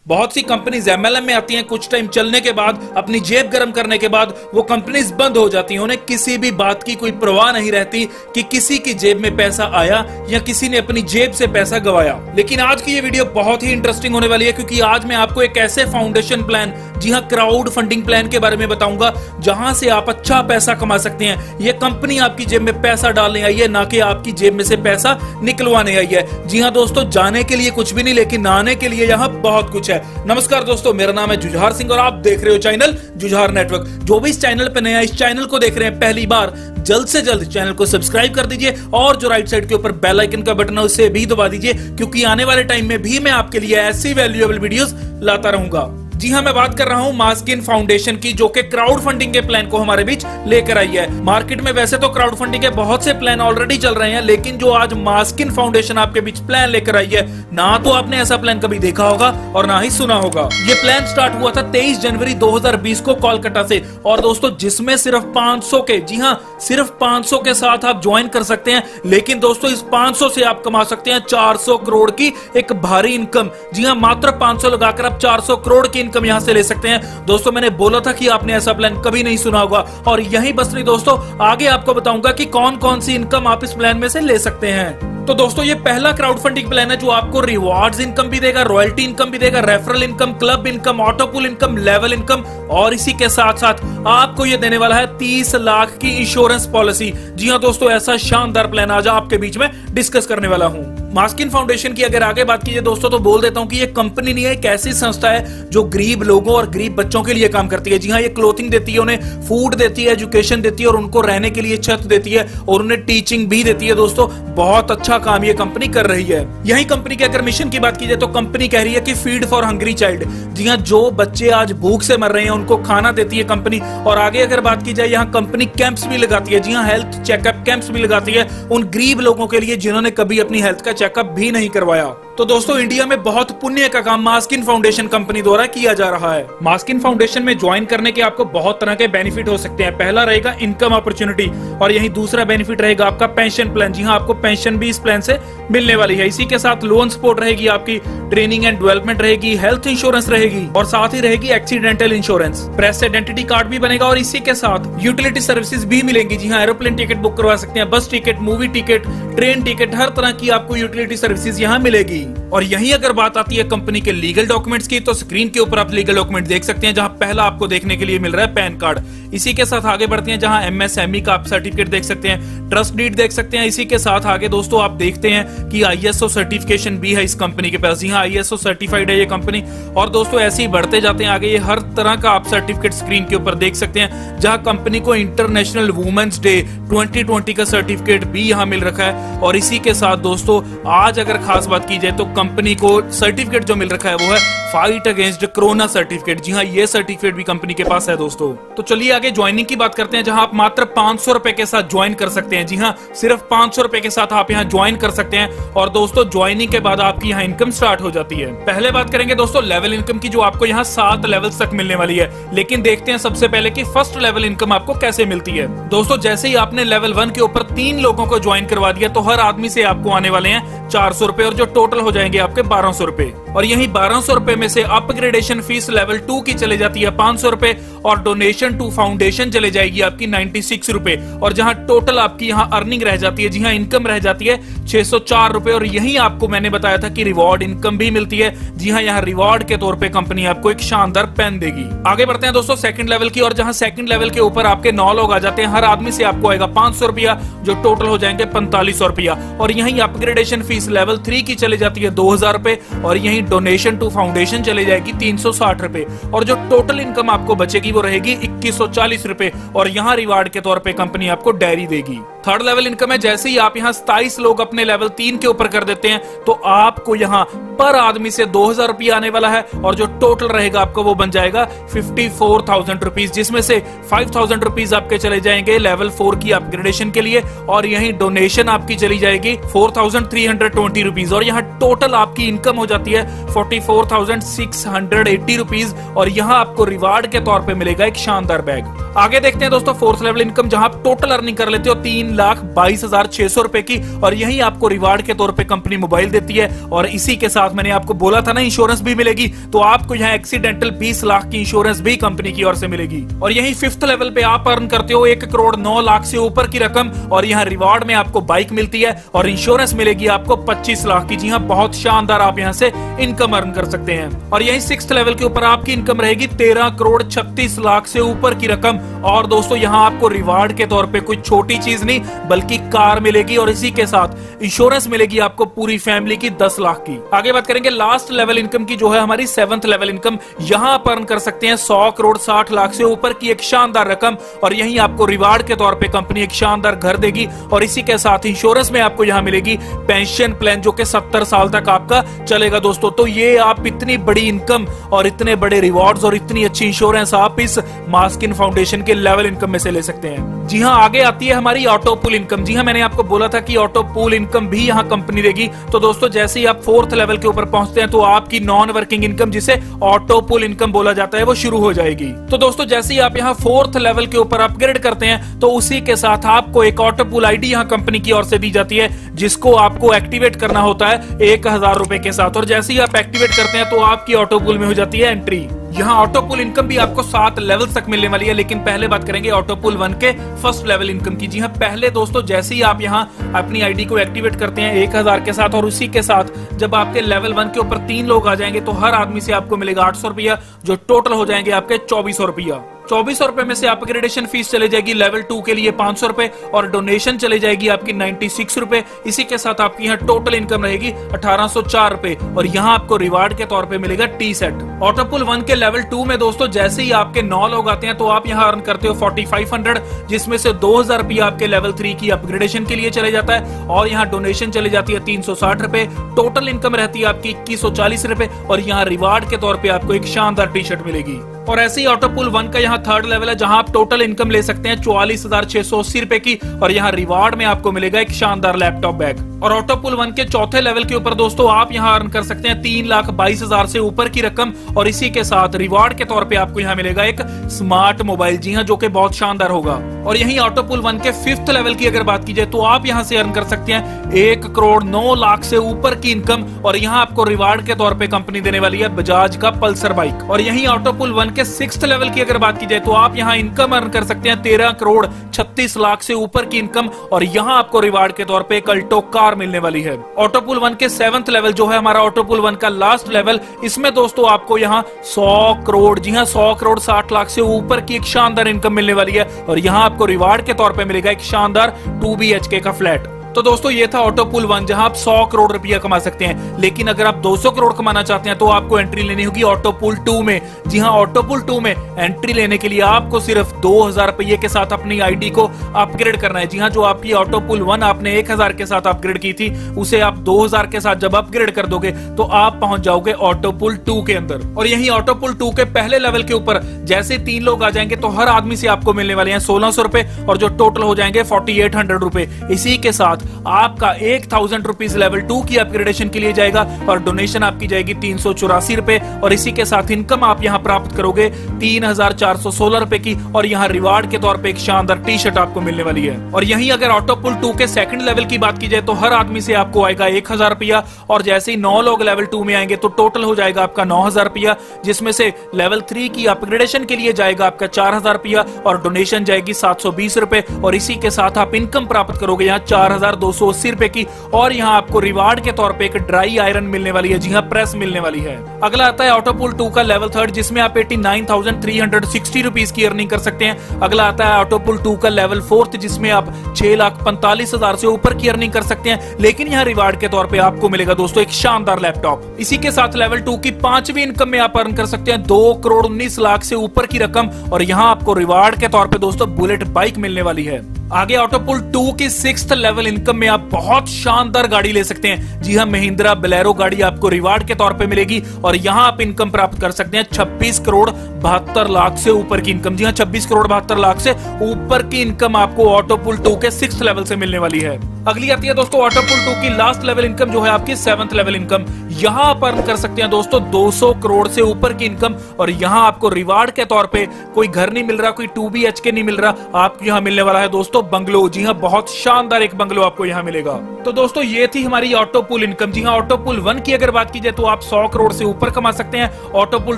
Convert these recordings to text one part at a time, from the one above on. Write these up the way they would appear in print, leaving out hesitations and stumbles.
बहुत सी companies MLM में आती हैं, कुछ टाइम चलने के बाद अपनी जेब गर्म करने के बाद वो कंपनीज बंद हो जाती हैं। उन्हें किसी भी बात की कोई परवाह नहीं रहती कि किसी की जेब में पैसा आया या किसी ने अपनी जेब से पैसा गवाया। लेकिन आज की ये वीडियो बहुत ही इंटरेस्टिंग होने वाली है, क्योंकि आज मैं आपको एक ऐसे फाउंडेशन प्लान, जी हाँ क्राउड फंडिंग प्लान के बारे में बताऊंगा जहां से आप अच्छा पैसा कमा सकते हैं। ये कंपनी आपकी जेब में पैसा डालने आई है, ना कि आपकी जेब में से पैसा निकलवाने आई है। जी हाँ दोस्तों, जाने के लिए कुछ भी नहीं, लेकिन आने के लिए यहाँ बहुत कुछ है। नमस्कार दोस्तों, मेरा नाम है जुझार सिंह और आप देख रहे हो चैनल जुझार नेटवर्क। जो भी इस चैनल पे नया, इस चैनल को देख रहे हैं पहली बार, जल्द से जल्द चैनल को सब्सक्राइब कर दीजिए और जो राइट साइड के ऊपर बेल आइकन का बटन है उसे भी दबा दीजिए, क्योंकि आने वाले टाइम में भी मैं आपके लिए ऐसी वैल्यूएबल वीडियोस लाता रहूंगा। जी हाँ, मैं बात कर रहा हूँ मास्किन फाउंडेशन की, जो कि क्राउड फंडिंग के प्लान को हमारे बीच लेकर आई है। मार्केट में वैसे तो क्राउड फंडिंग के बहुत से प्लान ऑलरेडी चल रहे हैं, लेकिन जो आज मास्किन फाउंडेशन आपके बीच प्लान लेकर आई है, ना तो आपने ऐसा प्लान कभी देखा होगा और ना ही सुना होगा। ये प्लान स्टार्ट हुआ था 23 जनवरी 2020 को कोलकाता से, और दोस्तों जिसमें सिर्फ 500 के, जी हाँ सिर्फ 500 के साथ आप ज्वाइन कर सकते हैं। लेकिन दोस्तों इस 500 से आप कमा सकते हैं 400 करोड़ की एक भारी इनकम। जी हाँ, मात्र 500 लगाकर आप 400 करोड़ की इनकम यहां से ले सकते हैं। दोस्तों मैंने बोला था कि आपने ऐसा प्लान कभी नहीं सुना होगा, और यही बस नहीं दोस्तों, आगे आपको बताऊंगा कि कौन कौन सी इनकम आप इस प्लान में से ले सकते हैं। तो दोस्तों ये पहला क्राउड फंडिंग प्लान है जो आपको रिवॉर्ड्स इनकम भी देगा, रॉयल्टी इनकम भी देगा, referral income, club income, auto pool income, level income, और इसी के साथ साथ आपको ये देने वाला है 30 लाख की इंश्योरेंस पॉलिसी। जी हाँ दोस्तों, ऐसा शानदार प्लान आज आपके बीच में डिस्कस करने वाला हूं। मास्किन फाउंडेशन की अगर आगे बात कीजिए दोस्तों, तो बोल देता हूं कि ये कंपनी नहीं है, एक ऐसी संस्था है जो गरीब लोगों और गरीब बच्चों के लिए काम करती है। जी हाँ, ये क्लोथिंग देती है, उन्हें फूड देती है, एजुकेशन देती है, और उनको रहने के लिए छत देती है, और उन्हें टीचिंग भी देती है। दोस्तों बहुत अच्छा काम ये कंपनी कर रही है। यही कंपनी के अगर मिशन की बात कीजिए तो कंपनी कह रही है कि फीड फॉर हंग्री चाइल्ड। जी हाँ, जो बच्चे आज भूख से मर रहे हैं उनको खाना देती है कंपनी। और आगे अगर बात की जाए, यहाँ कंपनी कैंप्स भी लगाती है। जी हाँ, हेल्थ चेकअप कैंप्स भी लगाती है उन गरीब लोगों के लिए जिन्होंने कभी अपनी हेल्थ का चेकअप भी नहीं करवाया। तो दोस्तों इंडिया में बहुत पुण्य का काम मास्किन फाउंडेशन कंपनी द्वारा किया जा रहा है। मास्किन फाउंडेशन में ज्वाइन करने के आपको बहुत तरह के बेनिफिट हो सकते हैं। पहला रहेगा इनकम अपॉर्चुनिटी, और यही दूसरा बेनिफिट रहेगा आपका पेंशन प्लान। जी हाँ, आपको पेंशन भी इस प्लान से मिलने वाली है। इसी के साथ लोन सपोर्ट रहेगी, आपकी ट्रेनिंग एंड डेवलपमेंट रहेगी, हेल्थ इंश्योरेंस रहेगी, और साथ ही रहेगी accidental insurance, press identity card भी बनेगा, और इसी के साथ यूटिलिटी सर्विसेज भी मिलेंगी। जी हाँ, एरोप्लेन टिकट बुक करवा सकते हैं, bus ticket, movie ticket, train ticket, हर तरह की आपको यूटिलिटी सर्विसेज यहाँ मिलेगी। और यही अगर बात आती है कंपनी के लीगल डॉक्यूमेंट्स की, तो स्क्रीन के ऊपर आप लीगल डॉक्यूमेंट देख सकते हैं, जहां पहला आपको देखने के लिए मिल रहा है पैन कार्ड। इसी के साथ आगे बढ़ते हैं, जहां एमएसएमई का आप सर्टिफिकेट देख सकते हैं, ट्रस्ट डीड देख सकते हैं। इसी के साथ आगे दोस्तों आप देखते हैं कि आईएसओ सर्टिफिकेशन भी है इस कंपनी के पास। जी हाँ, आईएसओ सर्टिफाइड है ये कंपनी। और दोस्तों ऐसे ही बढ़ते जाते हैं आगे, ये हर तरह का आप सर्टिफिकेट स्क्रीन के ऊपर देख सकते हैं, जहां कंपनी को इंटरनेशनल वुमेन्स डे 2020 का सर्टिफिकेट भी यहाँ मिल रखा है। और इसी के साथ दोस्तों आज अगर खास बात की जाए तो कंपनी को सर्टिफिकेट जो मिल रखा है वो है फाइट अगेंस्ट कोरोना सर्टिफिकेट। जी हाँ, ये सर्टिफिकेट भी कंपनी के पास है दोस्तों। तो चलिए आगे ज्वाइनिंग की बात करते हैं, जहां आप मात्र 500 रुपए के साथ ज्वाइन कर सकते हैं। जी हाँ, सिर्फ 500 रुपए के साथ आप यहाँ ज्वाइन कर सकते हैं, और दोस्तों ज्वाइनिंग के बाद आपकी यहाँ इनकम स्टार्ट हो जाती है। पहले बात करेंगे दोस्तों लेवल इनकम की, जो आपको यहाँ 7 लेवल तक मिलने वाली है। लेकिन देखते हैं सबसे पहले कि फर्स्ट लेवल इनकम आपको कैसे मिलती है। दोस्तों जैसे ही आपने लेवल 1 के ऊपर 3 लोगों को ज्वाइन करवा दिया, तो हर आदमी से आपको आने वाले हैं 400 रुपए, और जो टोटल हो जाएंगे आपके 1200 रुपए। और यही 1200 रुपए में से अपग्रेडेशन फीस लेवल 2 की चले जाती है 500 रुपए, और डोनेशन टू फाउंडेशन चले जाएगी आपकी 96 रुपए, और जहां टोटल आपकी यहां अर्निंग रह जाती है, जी हां इनकम रह जाती है 604 रुपए। और यही आपको मैंने बताया था कि रिवॉर्ड इनकम भी मिलती है। जी हां, यहाँ रिवॉर्ड के तौर पे कंपनी आपको एक शानदार पेन देगी। आगे बढ़ते हैं दोस्तों सेकंड लेवल की, और जहां सेकंड लेवल के ऊपर आपके 9 लोग आ जाते हैं, हर आदमी से आपको आएगा 500 रुपया, जो टोटल हो जाएंगे 4500 रुपया। और यही अपग्रेडेशन फीस लेवल 3 की चले जाती है 2000 रुपए, और यही डोनेशन टू फाउंडेशन चले जाएगी 360 रुपए, और जो टोटल इनकम आपको बचेगी वो रहेगी 2140 रुपए। और यहाँ रिवार्ड के तौर पे कंपनी आपको डायरी देगी। थर्ड लेवल इनकम है, जैसे ही आप यहाँ 27 लोग अपने लेवल 3 के ऊपर कर देते हैं, तो आपको यहाँ पर आदमी से 2000 रुपया आने वाला है, और जो टोटल रहेगा आपको वो बन जाएगा 54,000 रुपीज, जिसमें से 5,000 रुपीज आपके चले जाएंगे लेवल 4 की अपग्रेडेशन के लिए, और यही डोनेशन आपकी चली जाएगी 4,320 रुपीज। और यहाँ टोटल आपकी इनकम हो जाती है 44,680 रुपीज और यहाँ आपको रिवार्ड के तौर पे मिलेगा एक शानदार बैग। आगे देखते हैं दोस्तों फोर्थ लेवल इनकम, जहां आप टोटल अर्निंग कर लेते हो 3,22,600 रुपए की और यही आपको रिवार्ड के तौर पे कंपनी मोबाइल देती है। और इसी के साथ मैंने आपको बोला था ना इंश्योरेंस भी मिलेगी, तो आपको यहाँ एक्सीडेंटल 20 लाख की इंश्योरेंस भी कंपनी की ओर से मिलेगी। और यही फिफ्थ लेवल पे आप अर्न करते हो 1,09,00,000 से ऊपर की रकम और यहाँ रिवार्ड में आपको बाइक मिलती है और इंश्योरेंस मिलेगी आपको 25 लाख की। जी हाँ, बहुत शानदार, आप यहाँ से इनकम अर्न कर सकते हैं। और यही सिक्स्थ लेवल के ऊपर आपकी इनकम रहेगी 13,36,00,000 से ऊपर की रकम। और दोस्तों यहाँ आपको रिवार्ड के तौर पे कोई छोटी चीज नहीं बल्कि कार मिलेगी और इसी के साथ इंश्योरेंस मिलेगी आपको पूरी फैमिली की 10 लाख की। आगे बात करेंगे लास्ट लेवल इनकम की, जो है हमारी सेवंथ लेवल इनकम। यहाँ आप अर्न कर सकते हैं 100,60,00,000 से ऊपर की एक शानदार रकम और यही आपको रिवार्ड के तौर पे कंपनी एक शानदार घर देगी और इसी के साथ इंश्योरेंस में आपको यहाँ मिलेगी पेंशन प्लान, जो कि 70 साल तक आपका चलेगा दोस्तों। तो ये आप इतनी बड़ी इनकम और इतने बड़े रिवॉर्ड्स और इतनी अच्छी इंश्योरेंस आप इस मास्किन फाउंडेशन के लेवल इनकम में से ले सकते हैं। जी हाँ, आगे आती है हमारी ऑटो पूल इनकम। जी हाँ, मैंने आपको बोला था कि ऑटो पूल इनकम भी यहाँ कंपनी देगी। तो दोस्तों जैसे ही आप फोर्थ लेवल के ऊपर पहुंचते हैं तो आपकी नॉन वर्किंग इनकम, जिसे ऑटो पूल इनकम बोला जाता है, वो शुरू हो जाएगी। तो दोस्तों जैसे ही आप यहाँ फोर्थ लेवल के ऊपर अपग्रेड करते हैं तो उसी के साथ आपको एक ऑटो पूल आईडी यहाँ कंपनी की ओर से दी जाती है, जिसको आपको एक्टिवेट करना होता है 1,000 रुपए के साथ। और जैसे ही आप एक्टिवेट करते हैं तो आपकी ऑटो पूल में हो जाती है एंट्री। यहाँ ऑटो पूल इनकम भी आपको 7 लेवल तक मिलने वाली है, लेकिन पहले बात करेंगे ऑटो पूल 1 के फर्स्ट लेवल इनकम की। जी हाँ, पहले दोस्तों जैसे ही आप यहाँ अपनी आईडी को एक्टिवेट करते हैं 1,000 के साथ और उसी के साथ जब आपके लेवल 1 के ऊपर 3 लोग आ जाएंगे तो हर आदमी से आपको मिलेगा 800 रुपया, जो टोटल हो जाएंगे आपके 2400 रुपया। 2400 रुपए में से अपग्रेडेशन फीस चले जाएगी लेवल 2 के लिए 500 रुपए और डोनेशन चले जाएगी आपकी 96 रुपए। इसी के साथ आपकी यहाँ टोटल इनकम रहेगी 1804 रुपए और यहाँ आपको रिवार्ड के तौर पे मिलेगा टी सेट। ऑटोपुल 1 के लेवल 2 में दोस्तों जैसे ही आपके 9 लोग आते हैं तो आप यहाँ अर्न करते हो 4500, जिसमें से 2000 रुपया आपके लेवल 3 की अपग्रेडेशन के लिए चले जाता है और यहाँ डोनेशन चली जाती है 360 रुपए। टोटल इनकम रहती है आपकी 2140 रुपए और यहाँ रिवार्ड के तौर पे आपको एक शानदार टी शर्ट मिलेगी। और ऐसे ही ऑटोपुल 1 का यहाँ थर्ड लेवल है, जहां आप टोटल इनकम ले सकते हैं 44,680 रुपए की और यहाँ रिवार्ड में आपको मिलेगा एक शानदार लैपटॉप बैग। और ऑटोपुल 1 के चौथे लेवल के ऊपर दोस्तों आप यहाँ अर्न कर सकते हैं 3,22,000 से ऊपर की रकम और इसी के साथ रिवार्ड के तौर पे आपको यहाँ मिलेगा एक स्मार्ट मोबाइल। जी हाँ, जो कि बहुत शानदार होगा। और यही ऑटोपुल 1 के फिफ्थ लेवल की अगर बात की जाए तो आप यहाँ से अर्न कर सकते हैं 1,09,00,000 से ऊपर की इनकम और यहाँ आपको रिवार्ड के तौर पे कंपनी देने वाली है बजाज का पल्सर बाइक। और यही ऑटोपुल 1 के सिक्स्थ लेवल की अगर बात की जाए तो आप यहाँ इनकम अर्न कर सकते हैं 13,36,00,000 से ऊपर की इनकम और यहाँ आपको रिवार्ड के तौर पे एक अल्टो कार मिलने वाली है। ऑटोपुल 1 के सेवंथ लेवल जो है हमारा ऑटोपुल 1 का लास्ट लेवल, इसमें दोस्तों आपको यहाँ 100 करोड़, जी हाँ 100,60,00,000 से ऊपर की एक शानदार इनकम मिलने वाली है और यहाँ आपको रिवार्ड के तौर पे मिलेगा एक शानदार 2 BHK का फ्लैट। तो दोस्तों ये था ऑटोपुल 1 जहां आप 100 करोड़ रुपया कमा सकते हैं, लेकिन अगर आप 200 करोड़ कमाना चाहते हैं तो आपको एंट्री लेनी होगी ऑटोपुल 2 में। जी हां, ऑटोपुल 2 में एंट्री लेने के लिए आपको सिर्फ 2,000 रुपये के साथ अपनी आईडी को अपग्रेड करना है। जी हां, जो आपकी ऑटोपुल 1 आपने 1,000 के साथ अपग्रेड की थी उसे आप 2,000 के साथ जब अपग्रेड कर दोगे तो आप पहुंच जाओगे ऑटोपुल 2 के अंदर। और यही ऑटोपुल 2 के पहले लेवल के ऊपर जैसे 3 लोग आ जाएंगे तो हर आदमी से आपको मिलने वाले हैं 1,600 रुपए और जो टोटल हो जाएंगे 4,800 रुपए। इसी के साथ आपका 1,000 रुपीज लेवल 2 की अपग्रेडेशन के लिए जाएगा और डोनेशन आपकी जाएगी 384 रुपए और इसी के साथ इनकम आप यहां प्राप्त करोगे 3,416 रुपए की और यहां रिवार्ड के तौर पे एक शानदार टी शर्ट आपको मिलने वाली है। और यहीं अगर ऑटोपुल 2 के सेकंड लेवल की बात की जाए तो हर आदमी से आपको आएगा 1,000 रुपया और जैसे ही 9 लोग लेवल 2 में आएंगे तो टोटल हो जाएगा आपका 9,000 रुपया, जिसमें से लेवल 3 की अपग्रेडेशन के लिए जाएगा आपका 4,000 रुपया और डोनेशन जाएगी 720 रुपए और इसी के साथ आप इनकम प्राप्त करोगे यहाँ 4,280 रुपए की और यहाँ आपको रिवार्ड के तौर पे एक ड्राई आयरन मिलने वाली है। जी हाँ, प्रेस मिलने वाली है। अगला आता है ऑटोपुल 2 का लेवल 3 जिसमें आप 89,360 रुपीज की अर्निंग कर सकते हैं। अगला आता है ऑटोपुल 2 का लेवल 4 जिसमें आप 6,45,000 से ऊपर की अर्निंग कर सकते हैं, लेकिन यहाँ रिवार्ड के तौर पे आपको मिलेगा दोस्तों एक शानदार लैपटॉप। इसी के साथ लेवल 2 की 5वीं इनकम में आप अर्न कर सकते हैं 2,19,00,000 से ऊपर की रकम और यहाँ आपको रिवार्ड के तौर पे दोस्तों बुलेट बाइक मिलने वाली है। आगे ऑटोपुल 2 की 6th लेवल इनकम में आप बहुत शानदार गाड़ी ले सकते हैं। जी हाँ, महिंद्रा बोलेरो गाड़ी आपको रिवार्ड के तौर पे मिलेगी और यहाँ आप इनकम प्राप्त कर सकते हैं 26,72,00,000 से ऊपर की इनकम। जी हाँ, 26,72,00,000 से ऊपर की इनकम आपको ऑटोपुल 2 के 6th लेवल से मिलने वाली है। अगली आती है दोस्तों ऑटोपुल 2 की लास्ट लेवल इनकम जो है आपकी 7th लेवल इनकम। यहाँ आप अर्न कर सकते हैं दोस्तों 200 करोड़ से ऊपर की इनकम। और यहाँ आपको रिवार्ड के तौर पे कोई घर नहीं मिल रहा, कोई 2 BHK नहीं मिल रहा, आपको यहाँ मिलने वाला है दोस्तों बंगलो। जी हाँ, बहुत शानदार एक बंगलो आपको यहाँ मिलेगा। तो दोस्तों ये थी हमारी ऑटो पूल इनकम। जी हाँ, ऑटो पूल 1 की अगर बात की जाए तो आप 100 करोड़ से ऊपर कमा सकते हैं। ऑटो पूल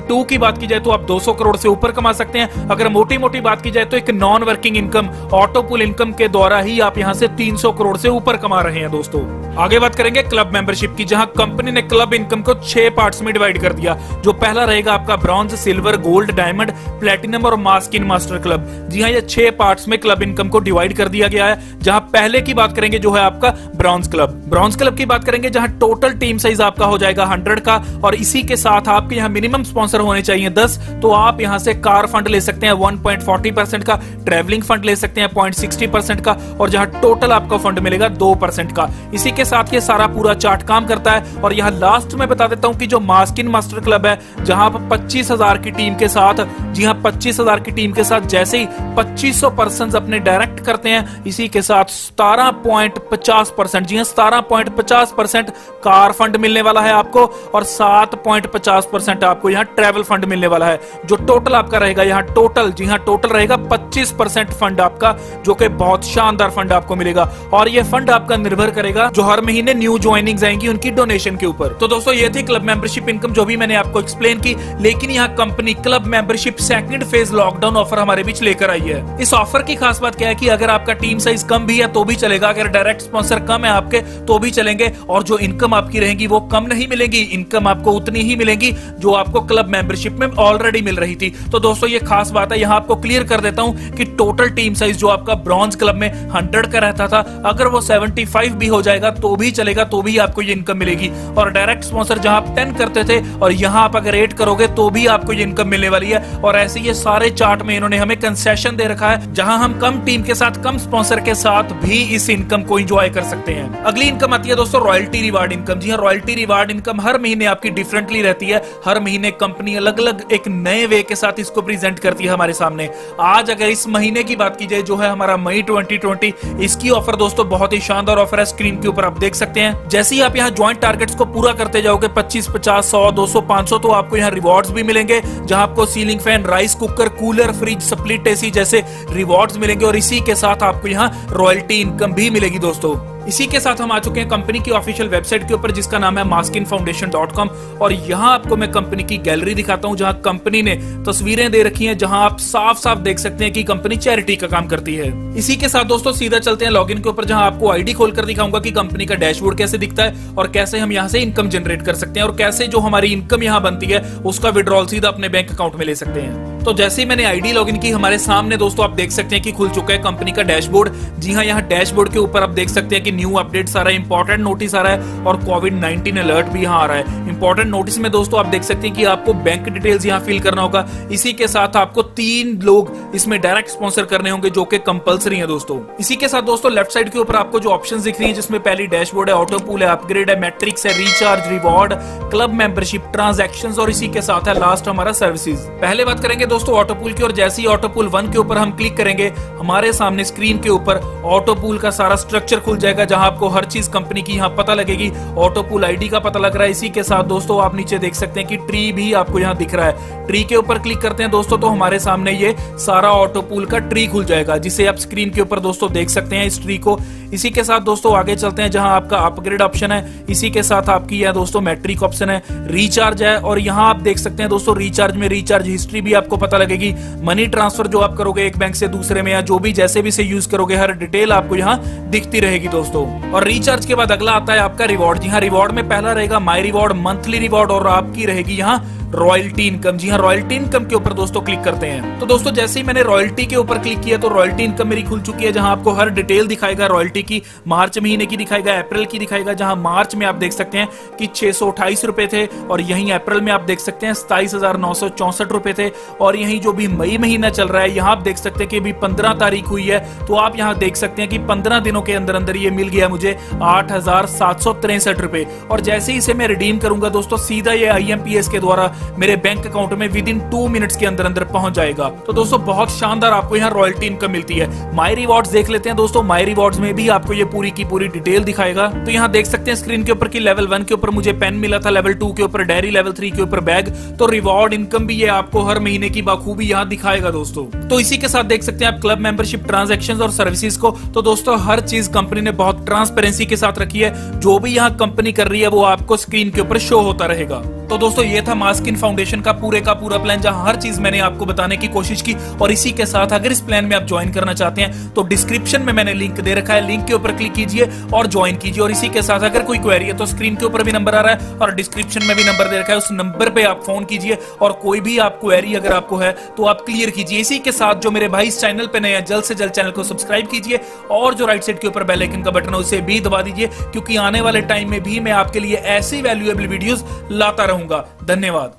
2 की बात की जाए तो आप 200 करोड़ से ऊपर कमा सकते हैं। अगर मोटी मोटी बात की जाए तो एक non working income auto pool income के द्वारा ही आप यहाँ से 300 करोड़ से ऊपर कमा रहे हैं दोस्तों। आगे बात करेंगे क्लब मेंबरशिप की, जहां कंपनी ने क्लब इनकम को 6 पार्ट्स में डिवाइड कर दिया। जो पहला रहेगा आपका bronze, silver, gold, diamond, platinum और मास्किन मास्टर क्लब। जी हाँ, ये 6 पार्ट्स में क्लब इनकम को डिवाइड कर दिया गया है। जहां पहले की बात करेंगे जो है आपका ब्रॉन्ज क्लब। ब्रॉन्ज क्लब की बात करेंगे जहां टोटल टीम साइज आपका हो जाएगा 100 का, और इसी के साथ आपके यहाँ मिनिमम स्पॉन्सर होने चाहिए 10। तो आप यहाँ से कार फंड ले सकते हैं 1.40% का, ट्रेवलिंग फंड ले सकते हैं 0.60% का, और जहां टोटल आपको फंड मिलेगा 2% का। इसी के साथ ये सारा पूरा चार्ट काम करता है। और यहाँ लास्ट में बता देता हूं कि जो मास्किन मास्टर क्लब है, जहां आप 25,000 की टीम के साथ, जी हाँ 25,000 की टीम के साथ जैसे ही 2500 पर्सन अपने डायरेक्ट करते हैं, इसी के साथ 17.50%, जी हाँ 17.50% कार फंड मिलने वाला है आपको, और 7.50% आपको यहाँ ट्रेवल फंड मिलने वाला है। जो टोटल आपका रहेगा यहाँ टोटल, जी हाँ टोटल रहेगा 25% फंड आपका, जो कि बहुत शानदार फंड आपको मिलेगा। और ये फंड आपका निर्भर करेगा जो हर महीने न्यू ज्वाइनिंग्स आएंगी उनकी डोनेशन के ऊपर। तो दोस्तों ये थी क्लब मेंबरशिप इनकम जो भी मैंने आपको एक्सप्लेन की। लेकिन यहाँ company club membership second phase lockdown offer हमारे बीच लेकर आई है। इस ऑफर की खास बात क्या है कि अगर आपका टीम साइज कम भी है तो भी चलेगा, अगर डायरेक्ट स्पॉन्सर कम है आपके तो भी चलेंगे, और जो इनकम आपकी रहेगी वो कम नहीं मिलेगी, इनकम आपको उतनी ही मिलेगी जो आपको क्लब मेंबरशिप में ऑलरेडी मिल रही थी। तो दोस्तों ये खास बात है, यहाँ आपको क्लियर कर देता हूं कि टोटल टीम साइज जो आपका ब्रॉन्ज क्लब में 100 का रहता था, अगर वो 75 भी हो जाएगा तो भी चलेगा, तो भी आपको ये इनकम मिलेगी। और डायरेक्ट स्पॉन्सर जहां आप 10 करते थे और यहां आप अगर 8 करोगे तो भी आपको ये इनकम मिलने वाली है। और ऐसे ये सारे चार्ट में इन्होंने हमें कंसेशन दे रखा है, जहां हम कम टीम के साथ, कम स्पॉन्सर के साथ भी इस इनकम को एंजॉय कर सकते हैं। अगली इनकम आती है दोस्तों रॉयल्टी रिवार्ड इनकम। जी हाँ, रॉयल्टी रिवार्ड इनकम हर महीने आपकी डिफरेंटली रहती है। हर महीने कंपनी अलग अलग एक नए वे के साथ इसको प्रेजेंट करती है हमारे सामने। आज अगर इस महीने की बात की जाए जो है हमारा मई 2020, इसकी ऑफर दोस्तों बहुत ही शानदार ऑफर है। स्क्रीन के ऊपर आप देख सकते हैं। जैसे ही आप यहाँ ज्वाइंट टारगेट्स को पूरा करते जाओगे 25, 50, 100, 200, 500, तो आपको यहाँ रिवॉर्ड्स भी मिलेंगे, जहां आपको ceiling fan, rice cooker, cooler, fridge, split AC जैसे रिवॉर्ड्स मिलेंगे। और इसी के साथ आपको यहाँ रॉयल्टी इनकम भी मिलेगी दोस्तों। इसी के साथ हम आ चुके हैं कंपनी की ऑफिशियल वेबसाइट के ऊपर, जिसका नाम है maskinfoundation.com। और यहाँ आपको मैं कंपनी की गैलरी दिखाता हूँ, जहाँ कंपनी ने तस्वीरें दे रखी हैं, जहाँ आप साफ साफ देख सकते हैं कि कंपनी चैरिटी का काम करती है। इसी के साथ दोस्तों सीधा चलते हैं लॉगिन के ऊपर, जहाँ आपको आईडी खोलकर दिखाऊंगा कि कंपनी का डैशबोर्ड कैसे दिखता है, और कैसे हम यहाँ से इनकम जनरेट कर सकते हैं, और कैसे जो हमारी इनकम यहाँ बनती है उसका विड्रॉल सीधा अपने बैंक अकाउंट में ले सकते हैं। तो जैसे ही मैंने आईडी लॉगिन की, हमारे सामने दोस्तों आप देख सकते हैं कि खुल चुका है कंपनी का डैशबोर्ड। जी हाँ, यहाँ डैशबोर्ड के ऊपर आप देख सकते हैं कि न्यू अपडेट्स आ रहा है, इंपॉर्टेंट नोटिस आ रहा है, और कोविड-19 अलर्ट भी यहाँ आ रहा है। इंपॉर्टेंट नोटिस में दोस्तों आप देख सकते हैं कि आपको बैंक डिटेल्स यहाँ फिल करना होगा। इसी के साथ आपको 3 लोग इसमें डायरेक्ट स्पॉन्सर करने होंगे, जो कि कंपलसरी है दोस्तों। इसी के साथ दोस्तों लेफ्ट साइड के ऊपर आपको जो ऑप्शंस दिख रही हैं, जिसमें पहली डैशबोर्ड है, ऑटो पूल है, अपग्रेड है, मैट्रिक्स है, recharge, reward, club membership, transactions, और इसी के साथ है लास्ट हमारा सर्विसेज। पहले बात करेंगे दोस्तों ऑटो पूल की, और जैसे ही ऑटो पूल 1 के ऊपर हम क्लिक करेंगे, हमारे सामने स्क्रीन के ऊपर ऑटो पूल का सारा स्ट्रक्चर खुल जाएगा, जहां आपको हर चीज कंपनी की यहाँ पता लगेगी। ऑटो पूल आईडी का पता लग रहा है। इसी के साथ दोस्तों आप नीचे देख सकते हैं कि ट्री भी आपको यहाँ दिख रहा है। ट्री के ऊपर क्लिक करते हैं दोस्तों, तो हमारे सामने ये सारा ऑटो पूल का ट्री खुल जाएगा, जिसे आप स्क्रीन के ऊपर दोस्तों देख सकते हैं इस ट्री को। इसी के साथ दोस्तों आगे चलते हैं, जहां आपका अपग्रेड ऑप्शन है। इसी के साथ आपकी यह दोस्तों मैट्रिक ऑप्शन है, रिचार्ज है, और यहाँ आप देख सकते हैं दोस्तों रिचार्ज में रिचार्ज हिस्ट्री भी आपको पता लगेगी। मनी ट्रांसफर जो आप करोगे एक बैंक से दूसरे में, या जो भी जैसे भी से यूज करोगे, हर डिटेल आपको यहाँ दिखती रहेगी दोस्तों। और रिचार्ज के बाद अगला आता है आपका रिवॉर्ड। जी हाँ, रिवॉर्ड में पहला रहेगा माई रिवॉर्ड, मंथली रिवॉर्ड, और आपकी रहेगी यहाँ रॉयल्टी इनकम। जी हाँ, रॉयल्टी इनकम के ऊपर दोस्तों क्लिक करते हैं। तो दोस्तों जैसे ही मैंने रॉयल्टी के ऊपर क्लिक किया, तो रॉयल्टी इनकम मेरी खुल चुकी है, जहां आपको हर डिटेल दिखाएगा रॉयल्टी की। मार्च महीने की दिखाएगा, अप्रैल की दिखाएगा, जहां मार्च में आप देख सकते हैं कि 628 रुपए थे, और यहीं अप्रैल में आप देख सकते हैं 27,964 रुपए थे। और यहीं जो भी मई महीना चल रहा है, यहाँ आप देख सकते हैं कि अभी 15 तारीख हुई है, तो आप यहाँ देख सकते हैं कि 15 दिनों के अंदर अंदर ये मिल गया मुझे 8,763 रुपए। और जैसे ही इसे मैं रिडीम करूंगा दोस्तों, सीधा ये IMPS के द्वारा मेरे बैंक अकाउंट में विद इन 2 मिनट्स के अंदर अंदर पहुंच जाएगा। तो दोस्तों बहुत शानदार आपको यहाँ रॉयल्टी इनकम मिलती है। माई रिवॉर्ड्स देख लेते हैं दोस्तों। माई रिवॉर्ड्स में भी आपको ये पूरी की पूरी डिटेल दिखाएगा। तो यहाँ देख सकते हैं स्क्रीन के ऊपर की लेवल 1 के ऊपर मुझे पेन मिला था, लेवल 2 के ऊपर डायरी, लेवल 3 के ऊपर बैग। तो रिवॉर्ड इनकम भी ये आपको हर महीने की बाखूबी यहाँ दिखाएगा दोस्तों। तो इसी के साथ देख सकते हैं आप क्लब मेंबरशिप, ट्रांजैक्शंस और सर्विसेज को। तो दोस्तों हर चीज कंपनी ने बहुत ट्रांसपेरेंसी के साथ रखी है। जो भी यहाँ कंपनी कर रही है वो आपको स्क्रीन के ऊपर शो होता रहेगा। तो दोस्तों ये था मास्किन फाउंडेशन का पूरा प्लान, जहां हर चीज मैंने आपको बताने की कोशिश की। और इसी के साथ अगर इस प्लान में आप ज्वाइन करना चाहते हैं तो डिस्क्रिप्शन में मैंने लिंक दे रखा है, लिंक के ऊपर क्लिक कीजिए और ज्वाइन कीजिए। और इसी के साथ अगर कोई क्वेरी है तो स्क्रीन के ऊपर भी नंबर आ रहा है और डिस्क्रिप्शन में भी नंबर दे रखा है, उस नंबर पे आप फोन कीजिए और कोई भी आप क्वेरी अगर आपको है तो आप क्लियर कीजिए। इसी के साथ जो मेरे भाई इस चैनल पे नए हैं, जल्द से जल्द चैनल को सब्सक्राइब कीजिए और जो राइट साइड के ऊपर बेल आइकन का बटन है उसे भी दबा दीजिए, क्योंकि आने वाले टाइम में भी मैं आपके लिए ऐसी वैल्यूएबल वीडियोस लाता रहूंगा। धन्यवाद।